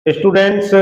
Students,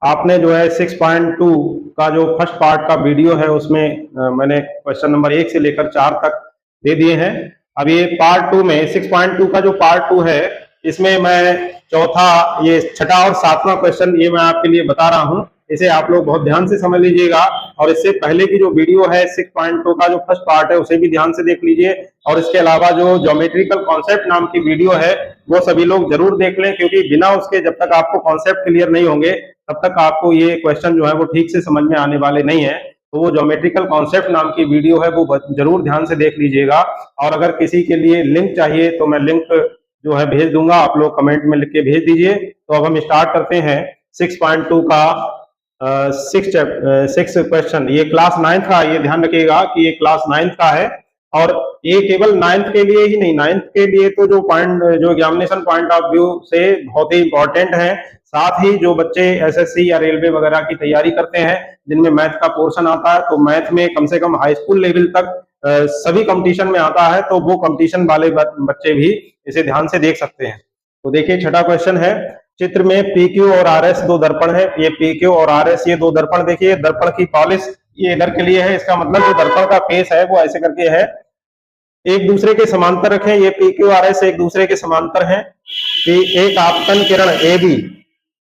आपने जो है 6.2 का जो फर्स्ट पार्ट का वीडियो है उसमें मैंने क्वेश्चन नंबर 1 से लेकर 4 तक दे दिए हैं। अब ये पार्ट 2 में 6.2 का जो पार्ट 2 है इसमें मैं चौथा, ये छठा और सातवां क्वेश्चन ये मैं आपके लिए बता रहा हूं। इसे आप लोग बहुत ध्यान से समझ लीजिएगा और इससे पहले की जो वीडियो है 6.2 का जो फर्स्ट पार्ट है उसे भी ध्यान से देख लीजिए और इसके अलावा जो ज्योमेट्रिकल कॉन्सेप्ट नाम की वीडियो है वो सभी लोग जरूर देख लें, क्योंकि बिना उसके जब तक आपको कॉन्सेप्ट क्लियर नहीं होंगे तब तक आपको ये क्वेश्चन जो है वो ठीक से समझ में आने वाले नहीं है। तो वो ज्योमेट्रिकल कॉन्सेप्ट नाम की वीडियो है वो जरूर ध्यान से देख लीजिएगा। और अगर किसी के लिए लिंक चाहिए तो मैं लिंक जो है भेज दूंगा, आप लोग कमेंट में लिख के भेज दीजिए। तो अब हम स्टार्ट करते हैं 6.2 का सिक्स क्वेश्चन। ये क्लास 9th का, ये ध्यान रखिएगा कि ये क्लास 9th का है और ये केवल 9th के लिए ही नहीं, 9th के लिए तो जो पॉइंट जो एग्जामिनेशन पॉइंट ऑफ व्यू से बहुत ही इंपॉर्टेंट है, साथ ही जो बच्चे एसएससी या रेलवे वगैरह की तैयारी करते हैं जिनमें मैथ का पोर्शन आता है, तो मैथ में कम से कम हाई स्कूल लेवल तक सभी कंपटीशन में आता है, तो वो कंपटीशन वाले बच्चे भी इसे ध्यान से देख सकते हैं। तो देखिए छठा क्वेश्चन है, चित्र में पीक्यू और आरएस दो दर्पण है। ये पीक्यू और आरएस ये दो दर्पण, देखिए दर्पण की पॉलिश ये इधर के लिए है, इसका मतलब जो दर्पण का फेस है वो ऐसे करके है, एक दूसरे के समांतर रखें। ये पीक्यू आरएस एक दूसरे के समांतर हैं। एक आपतन किरण ए बी,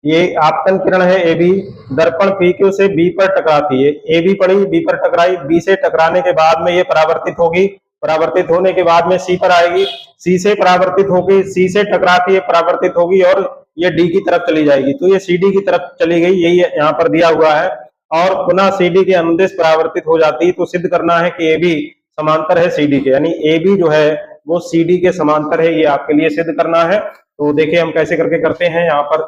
ये आपतन किरण है ए बी, दर्पण पीक्यू से बी पर टकराती है। ए बी पड़ी, बी पर टकराई, बी से टकराने के बाद में ये परावर्तित होगी, परावर्तित होने के बाद में सी पर आएगी, सी से परावर्तित होगी, सी से टकरा के ये परावर्तित होगी और ये डी की तरफ चली जाएगी। तो ये सी डी की तरफ चली गई, यही यहाँ पर दिया हुआ है। और पुनः सी डी के अनुदेश परावर्तित हो जाती है। तो सिद्ध करना है कि ए बी समांतर है सी डी के, यानी ए बी जो है वो सी डी के समांतर है, ये आपके लिए सिद्ध करना है। तो देखिए हम कैसे करके करते हैं। यहाँ पर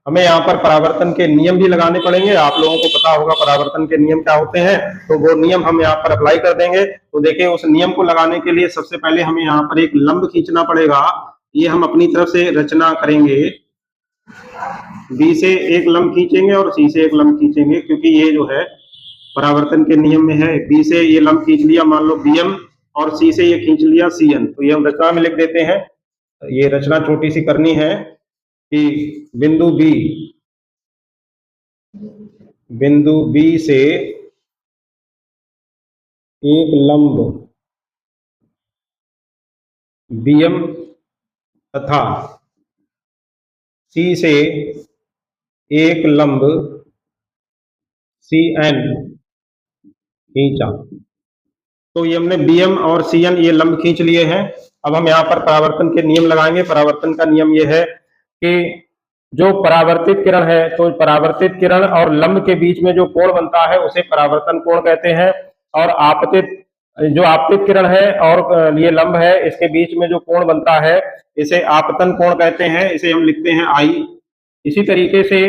हमें यहाँ पर परावर्तन के नियम भी लगाने पड़ेंगे, आप लोगों को पता होगा परावर्तन के नियम क्या होते हैं, तो वो नियम हम यहाँ पर अप्लाई कर देंगे। तो देखिए उस नियम को लगाने के लिए सबसे पहले हमें यहाँ पर एक लंब खींचना पड़ेगा। ये हम अपनी तरफ से रचना करेंगे, बी से एक लंब खींचेंगे और सी से एक लंब खींचेंगे, क्योंकि ये जो है परावर्तन के नियम में है। बी से ये लंब खींच लिया मान लो बीएम और सी से ये खींच लिया सीएन, तो ये हम रचना में लिख देते हैं। ये रचना छोटी सी करनी है कि बिंदु बी से एक लंब बीएम तथा सी से एक लंब सीएन खींचा। तो ये हमने बीएम और सीएन ये लंब खींच लिए हैं। अब हम यहाँ पर परावर्तन के नियम लगाएंगे। परावर्तन का नियम ये है कि जो परावर्तित किरण है, तो परावर्तित किरण और लंब के बीच में जो कोण बनता है उसे परावर्तन कोण कहते हैं। और जो आपतित किरण है और ये लंब है, इसके बीच में जो कोण बनता है इसे आपतन कोण कहते हैं, इसे हम लिखते हैं आई। इसी तरीके से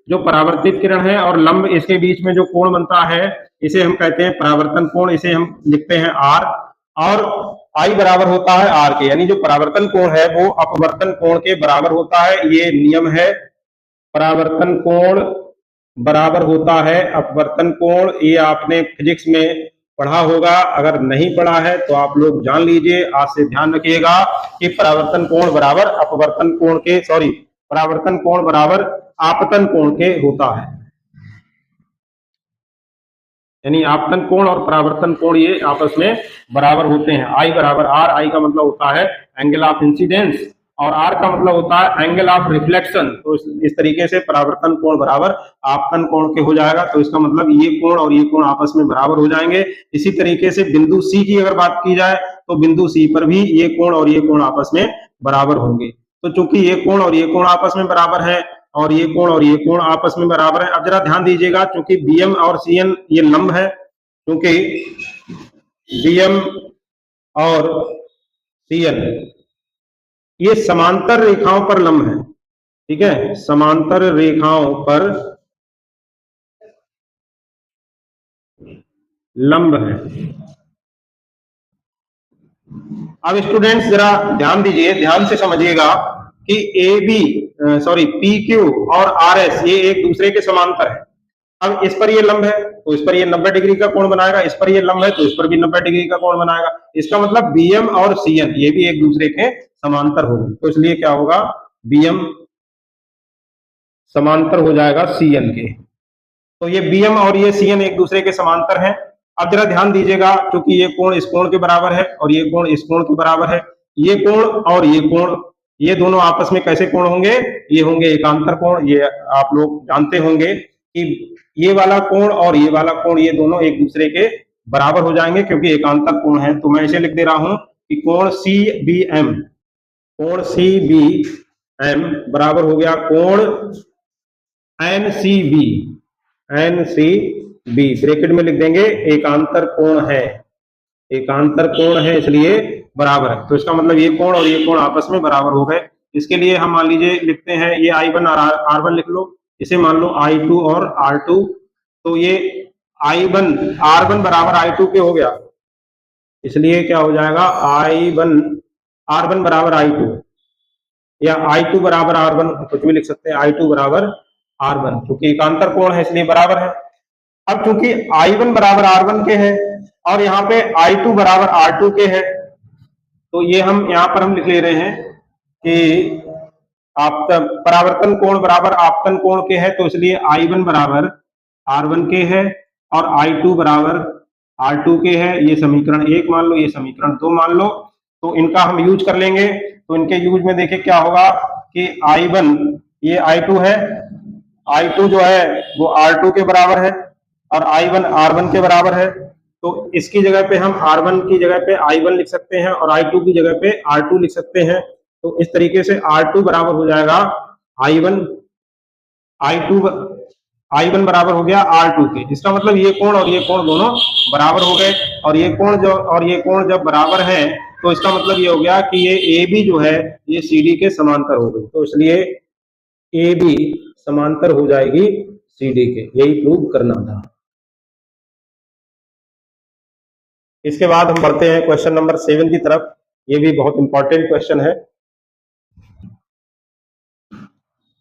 जो परावर्तित किरण है और लंब इसके बीच में जो कोण बनता है इसे हम कहते हैं परावर्तन कोण, इसे हम लिखते हैं आर। और आई बराबर होता है आर के, यानी जो परावर्तन कोण है वो अपवर्तन कोण के बराबर होता है। ये नियम है, परावर्तन कोण बराबर होता है अपवर्तन कोण। ये आपने फिजिक्स में पढ़ा होगा, अगर नहीं पढ़ा है तो आप लोग जान लीजिए, आज से ध्यान रखिएगा कि परावर्तन कोण बराबर अपवर्तन कोण के, परावर्तन कोण बराबर आपतन कोण के होता है। यानी आपतन कोण और परावर्तन कोण ये आपस में बराबर होते हैं। आई बराबर आर, आई का मतलब होता है एंगल ऑफ इंसिडेंस और आर का मतलब होता है एंगल ऑफ रिफ्लेक्शन। तो इस तरीके से परावर्तन कोण बराबर आपतन कोण के हो जाएगा। तो इसका मतलब ये कोण और ये कोण आपस में बराबर हो जाएंगे। इसी तरीके से बिंदु सी की अगर बात की जाए तो बिंदु सी पर भी ये कोण और ये कोण आपस में बराबर होंगे। तो चूंकि ये कोण और ये कोण आपस में बराबर है और ये कोण और ये कोण आपस में बराबर है। अब जरा ध्यान दीजिएगा, चूंकि बीएम और सीएन ये लंब है, क्योंकि बीएम और सीएन ये समांतर रेखाओं पर लंब है, ठीक है, समांतर रेखाओं पर लंब है। अब स्टूडेंट्स जरा ध्यान दीजिए, ध्यान से समझिएगा कि पी क्यू और आर एस ये एक दूसरे के समांतर है। अब इस पर ये लंब है तो इस पर ये 90 डिग्री का कोण बनाएगा, इस पर ये लंब है तो इस पर भी 90 डिग्री का कोण बनाएगा। इसका मतलब बीएम और सीएन ये भी एक दूसरे के समांतर होंगे। तो इसलिए क्या होगा, BM समांतर हो जाएगा CN के। तो ये BM और ये CN एक दूसरे के समांतर हैं। अब जरा ध्यान दीजिएगा, क्योंकि ये कोण इस कोण के बराबर है और ये कोण इस कोण के बराबर है, ये कोण और ये कोण, ये दोनों आपस में कैसे कोण होंगे? ये होंगे एकांतर कोण। ये आप लोग जानते होंगे कि ये वाला कोण और ये वाला कोण, ये दोनों एक दूसरे के बराबर हो जाएंगे क्योंकि एकांतर कोण है। तो मैं इसे लिख दे रहा हूं कि कोण CBM, कोण CBM बराबर हो गया कोण NCB, NCB ब्रैकेट में लिख देंगे, एकांतर कोण है, एकांतर कोण है इसलिए बराबर है। तो इसका मतलब ये कोण और ये कोण आपस में बराबर हो गए। इसके लिए हम मान लीजिए लिखते हैं, ये I1 और R1 लिख लो, इसे मान लो I2 और R2। तो ये I1 R1 बराबर I2 के हो गया, इसलिए क्या हो जाएगा I1 R1 बराबर I2, या I2 बराबर R1, कुछ भी लिख सकते हैं, I2 बराबर R1, क्योंकि एकांतर कोण है इसलिए बराबर है। अब क्योंकि I1 बराबर R1 के है और यहाँ पे I2 बराबर R2 के है, तो ये हम यहाँ पर हम लिख ले रहे हैं कि परावर्तन कोण बराबर आपतन कोण के है, तो इसलिए I1 बराबर R1 के है और I2 बराबर R2 के है। ये समीकरण 1 मान लो, ये समीकरण 2 मान लो। तो इनका हम यूज कर लेंगे। तो इनके यूज में देखिए क्या होगा कि I1 ये I2 है, I2 जो है वो R2 के बराबर है और I1 R1 के बराबर है। तो इसकी जगह पे हम R1 की जगह पे I1 लिख सकते हैं और I2 की जगह पे R2 लिख सकते हैं। तो इस तरीके से R2 बराबर हो जाएगा I1, I1 बराबर हो गया R2 के। इसका मतलब ये कोण और ये कोण दोनों बराबर हो गए, और ये कोण जब बराबर है तो इसका मतलब ये हो गया कि ये AB जो है ये CD के समांतर हो गई। तो इसलिए AB समांतर हो जाएगी CD के, यही प्रूव करना था। इसके बाद हम बढ़ते हैं क्वेश्चन नंबर 7 की तरफ। ये भी बहुत इंपॉर्टेंट क्वेश्चन है।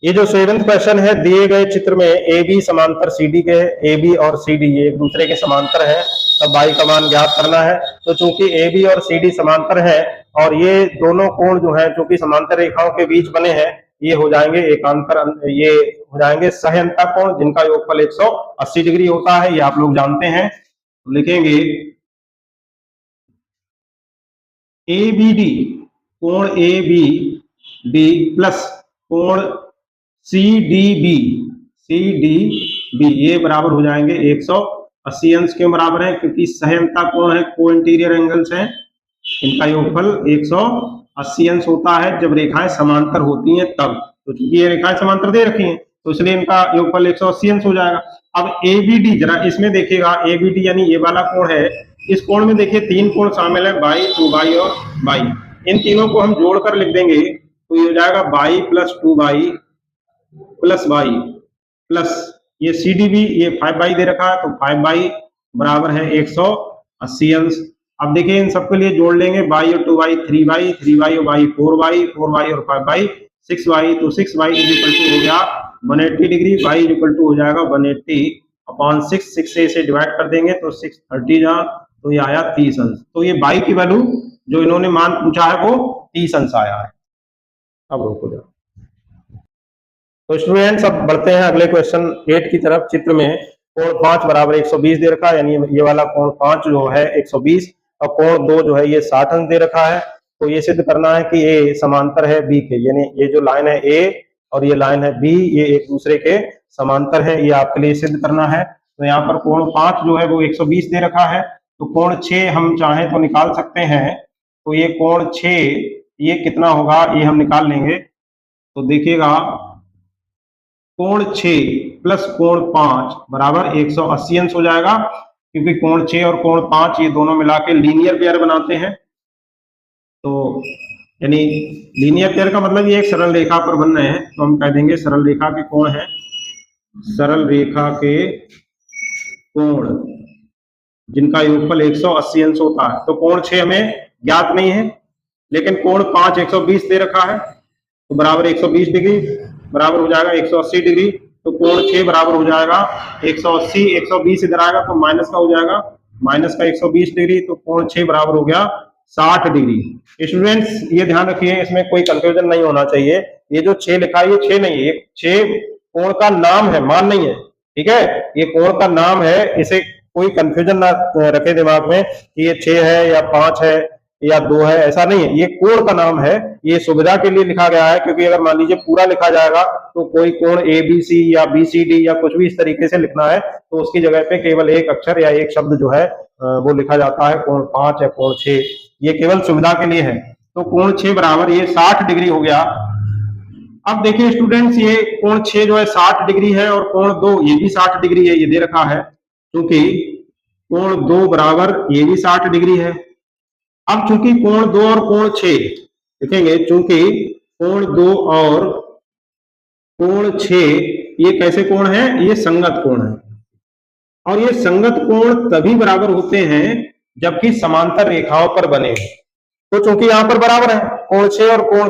ये जो 7th क्वेश्चन है, दिए गए चित्र में AB समांतर CD के है, AB और CD ये एक दूसरे के समांतर है, तब y का मान ज्ञात करना है। तो चूंकि AB और CD समांतर है और ये दोनों कोण जो है चूंकि समांतर रेखाओं के बीच बने हैं, ये हो जाएंगे एकांतर, ये हो जाएंगे सहायनता कोण, जिनका योगफल 180 डिग्री होता है, ये आप लोग जानते हैं। तो लिखेंगे ABD, कोण ABD प्लस कोण CDB, ये बराबर हो जाएंगे 180 अंश। क्यों बराबर है? क्योंकि सहायनता कोण है, को इंटीरियर एंगल्स हैं, इनका योगफल 180 अंश होता है जब रेखाएं समांतर होती हैं तब। तो चूंकि ये रेखाएं समांतर दे रखी हैं तो इसलिए इनका योगफल 180 अंश हो जाएगा। अब ABD, जरा इसमें देखिएगा, ABD यानी ये वाला कोण है, इस कोण में देखिए 3 कोण शामिल है, बाई, 2 और बाई। इन तीनों को हम जोड़कर लिख देंगे तो ये हो जाएगा by plus 2 plus by plus ये CDB, ये 5 दे रखा है तो 5 बराबर है 180 अंश। अब देखिए इन सबके लिए जोड़ लेंगे, बाई और 2 3 और बाई 4 और 5 6 तो 6 इक्वल टू हो गया 180 डिग्री, y इक्वल टू हो जाएगा 180/6, 6 से इसे डिवाइड कर देंगे तो 630 जहाँ, तो ये आया 30 अंश। तो ये y की वैल्यू जो इन्होंने मान पूछा है वो 30 अंश आया है। अब रोको जरा। तो स्टूडेंट्स अब बढ़ते हैं अगले क्वेश्चन 8 की तरफ। चित्र में कोण 5 बराबर 120 दे रखा है, यानी ये वाला कोण 5 जो है 120 और कोण 2 जो है ये 60 अंश दे रखा है। तो ये सिद्ध करना है कि ए समांतर है बी के, यानी ये जो लाइन है ए और ये लाइन है बी, ये एक दूसरे के समांतर है, ये आपके लिए सिद्ध करना है। तो यहाँ पर कोण 5 जो है वो 120 दे रखा है, तो कोण 6 हम चाहें तो निकाल सकते हैं। तो ये कोण 6 ये कितना होगा ये हम निकाल लेंगे। तो देखिएगा कोण 6 प्लस कोण 5 बराबर 180 अंश हो जाएगा, क्योंकि कोण 6 और कोण 5 ये दोनों मिला के लीनियर पेयर बनाते हैं। तो यानी लीनियर पेयर का मतलब ये एक सरल रेखा पर बन रहे हैं, तो हम कह देंगे सरल रेखा के कोण है, सरल रेखा के कोण जिनका योगफल 180 अंश होता है। तो कोण 6 हमें ज्ञात नहीं है, लेकिन कोण 5 120 दे रखा है, तो बराबर 120 डिग्री बराबर हो जाएगा 180 डिग्री। तो कोण 6 बराबर हो जाएगा 180 इधर आएगा तो माइनस का हो जाएगा, माइनस का 120 डिग्री। तो कोण 6 बराबर हो गया 60 डिग्री। स्टूडेंट्स ये ध्यान रखिए, इसमें कोई कंफ्यूजन नहीं होना चाहिए। ये जो 6 लिखा है ये 6 नहीं है, ये 6 कोण का नाम है, मान नहीं है, ठीक है। ये कोण का नाम है, इसे कोई कंफ्यूजन ना रखे दिमाग में कि ये 6 है या 5 है या 2 है, ऐसा नहीं है। ये कोण का नाम है, ये सुविधा के लिए लिखा गया है, क्योंकि अगर मान लीजिए पूरा लिखा जाएगा तो कोई कोण ABC या BCD या कुछ भी इस तरीके से लिखना है तो उसकी जगह पे केवल एक अक्षर या एक शब्द जो है वो लिखा जाता है, कोण 5 या कोण 6। ये केवल सुविधा के लिए है। तो कोण 6 बराबर ये 60 डिग्री हो गया। अब देखिए स्टूडेंट्स, ये कोण 6 जो है 60 डिग्री है और कोण 2 ये भी 60 डिग्री है, ये दे रखा है, क्योंकि कोण 2 बराबर ये भी 60 डिग्री है। अब चूंकि कोण 2 और कोण 6 देखेंगे, चूंकि कोण 2 और कोण 6 ये कैसे कोण है, ये संगत कोण है। और ये संगत कोण तभी बराबर होते हैं जबकि समांतर रेखाओं पर बने। तो चूंकि यहाँ पर बराबर है, कोण 6 और कोण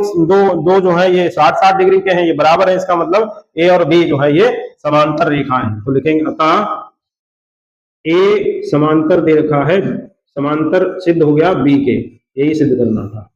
2 जो है ये 60-60 डिग्री के हैं, ये बराबर है, इसका मतलब ए और बी जो है ये समांतर रेखाएं हैं। तो लिखेंगे अतः ए समांतर दे रखा है, समांतर सिद्ध हो गया बी के, यही सिद्ध करना था।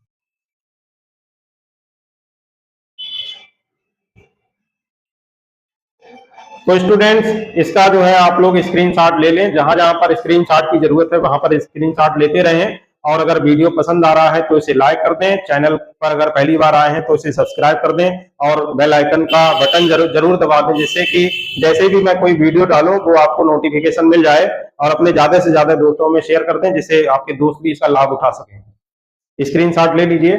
तो स्टूडेंट्स इसका जो है आप लोग स्क्रीनशॉट ले लें, जहां जहां पर स्क्रीनशॉट की जरूरत है वहां पर स्क्रीनशॉट लेते रहें। और अगर वीडियो पसंद आ रहा है तो इसे लाइक कर दें, चैनल पर अगर पहली बार आए हैं तो इसे सब्सक्राइब कर दें और बेल आइकन का बटन जरूर दबा दें, जिससे कि जैसे भी मैं कोई वीडियो डालूं वो आपको नोटिफिकेशन मिल जाए। और अपने ज्यादा से ज्यादा दोस्तों में शेयर कर दें, जिससे आपके दोस्त भी इसका लाभ उठा सकें। स्क्रीनशॉट ले लीजिए।